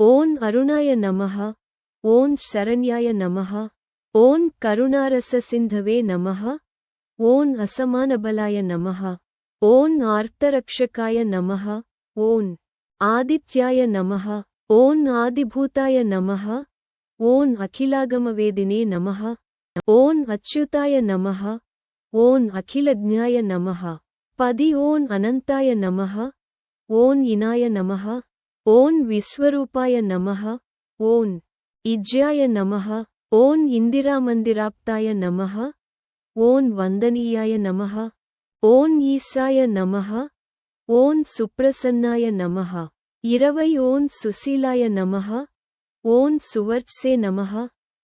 ఓం అరుణాయ నమః. ఓం శరణ్యాయ నమః. ఓం కరుణారససింధవే నమః. ఓం అసమానబలాయ నమః. ఓం ఆర్తరక్షకాయ నమః. ఓం ఆదిత్యాయ నమః. ఓం ఆదిభూతాయ నమః. ఓం అఖిలాగమవేదినే నమః. ఓం అచ్యుతాయ నమః. ఓం అఖిలజ్ఞాయ నమః. 10 ఓం అనంతాయ నమః. ఓం ఇనాయ నమః. ఓం విశ్వరూపాయ నమః. ఓం ఇజ్యాయ నమః. ఓం ఇందిరామందిరాప్తాయ నమః. ఓం వందనీయాయ నమః. ఓం ఈశాయ నమః. ఓం సుప్రసన్నాయ నమః. 20 ఓం సుశీలాయ నమః. ఓం సువర్చే నమః.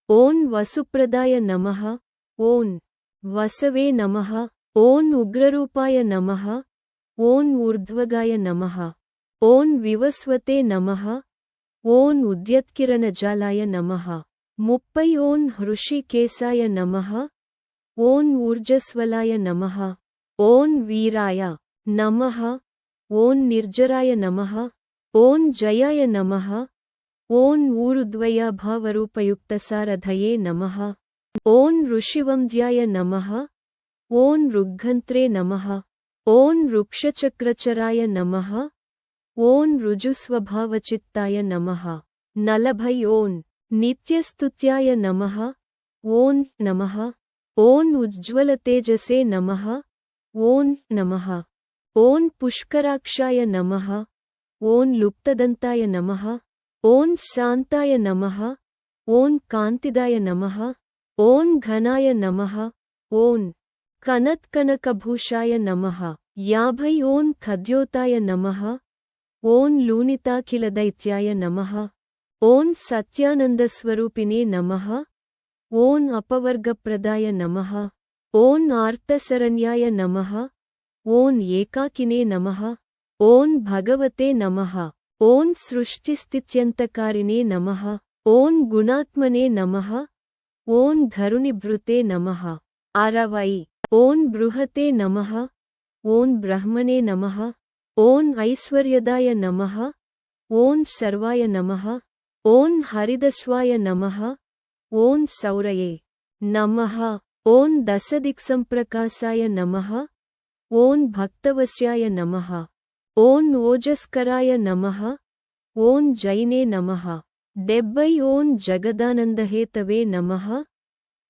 ఓం వసుప్రదాయ నమః. ఓం వసవే నమః. ఓం ఉగ్రరూపాయ నమః. ఓం ఊర్ధ్వగాయ నమః. ఓం వివస్వతే నమః. ఓం ఉద్యత్కిరణజాలాయ నమః. 30 ఓం హృషికేశాయ నమః. ఓం ఊర్జస్వలాయ నమః. ఓం వీరాయ నమః. ఓం నిర్జరాయ నమః. ఓం జయాయ నమః. ఓం ఊరుద్వయాభావరూపయుక్తసారథయే నమః. ఓం ఋషివంద్యాయ నమః. ఓం రుగ్ఘంత్రే నమః. ఓం వృక్షచక్రచరాయ నమః. ఓం రుజుస్వభావచిత్తాయ నమః. 40 ఓం నిత్యస్తుత్యాయ నమః. ఓం నమః. ఓం ఉజ్జ్వలతేజసే నమః. ఓం నమః. ఓం పుష్కరాక్షాయ నమః. ఓం లుప్తదంతాయ నమః. ఓం శాంతాయ నమః. ఓం కాంతిదాయ నమః. ఓం ఘనాయ నమః. ఓం కనత్కనకభూషాయ నమః. 50 ఓం ఖద్యోతాయ నమః. ఓం లూనితాఖిలదైత్యాయ నమః. ఓం సత్యానందస్వరూపిణే నమః. ఓం అపవర్గప్రదాయ నమః. ఓం ఆర్తశరణ్యాయ నమః. ఓం ఏకాకినే నమః. ఓం భగవతే నమః. ఓం సృష్టిస్థిత్యంతకారిణే నమః. ఓం గుణాత్మనే నమః. ఓం ఘరునిభృతే నమః. 60 ఓం బృహతే నమః. ఓం బ్రహ్మణే నమః. ఓం ఐశ్వర్యదాయ నమః. ఓం సర్వాయ నమః. ఓం హరిదశ్వాయ నమః. ఓం సౌరయే నమః. ఓం దశదిక్సంప్రకాశాయ నమః. ఓం భక్తవశ్యాయ నమః. ఓం ఓజస్కరాయ నమః. ఓం జైనే నమః. 70 ఓం జగదానందహేతవే నమః.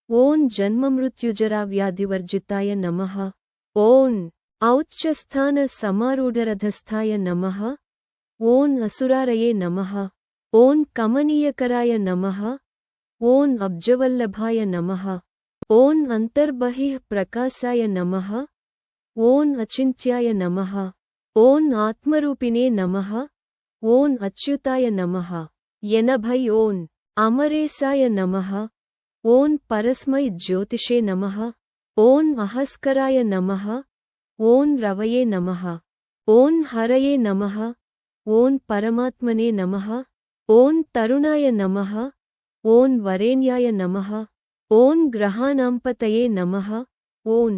ఓం జన్మమృత్యుజరావ్యాధివర్జితాయ నమః. ఓం ఔచ్ఛస్థాన సమారూఢరథస్థాయ నమః. ఓం అసురారయే నమః. ఓం కమనీయకరాయ నమః. ఓం అబ్జవల్లభాయ నమః. ఓం అంతర్బహిః ప్రకాశాయ నమః. ఓం అచింత్యాయ నమః. ఓం ఆత్మరూపిణే నమః. ఓం అచ్యుతాయ నమః. 80 ఓం అమరేశాయ నమః. ఓం పరస్మై జ్యోతిషే నమః. ఓం అహస్కరాయ నమః. ఓం రవయే నమః. ఓం హరయే నమః. ఓం పరమాత్మనే నమః. ఓం తరుణాయ నమః. ఓం వరేణ్యాయ నమః. ఓం గ్రహాణాంపతయే నమః. ఓం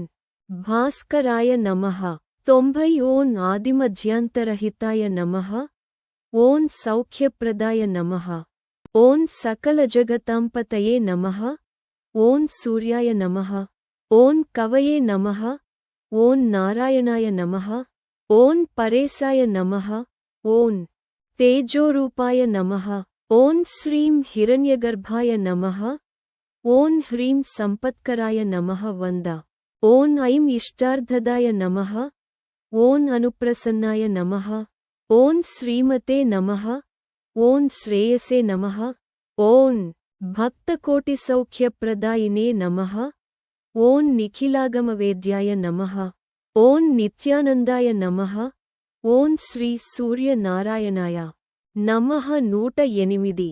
భాస్కరాయ నమః. 90 ఓం ఆదిమధ్యాంతరహితాయ నమః. ఓం సౌఖ్యప్రదాయ నమః. ఓం సకలజగతాంపతయే నమః. ఓం సూర్యాయ నమః. ఓం కవయే నమః. ఓం నారాయణాయ నమః. ఓం పరేశాయ నమః. ఓం తేజోరూపాయ నమః. ఓం శ్రీం హిరణ్యగర్భాయ నమః. ఓం హ్రీం సంపత్కరాయ నమః. 100 ఓం ఐం ఇష్టార్థదాయ నమః. ఓం అనుప్రసన్నాయ నమః. ఓం శ్రీమతే నమః. ఓం శ్రేయసే నమః. ఓం భక్తకోటిసౌఖ్యప్రదాయినే నమః. ఓం నిఖిలాగమవేద్యాయ నమః. ఓం నిత్యానందాయ నమః. ఓం శ్రీ సూర్యనారాయణాయ నమః. 108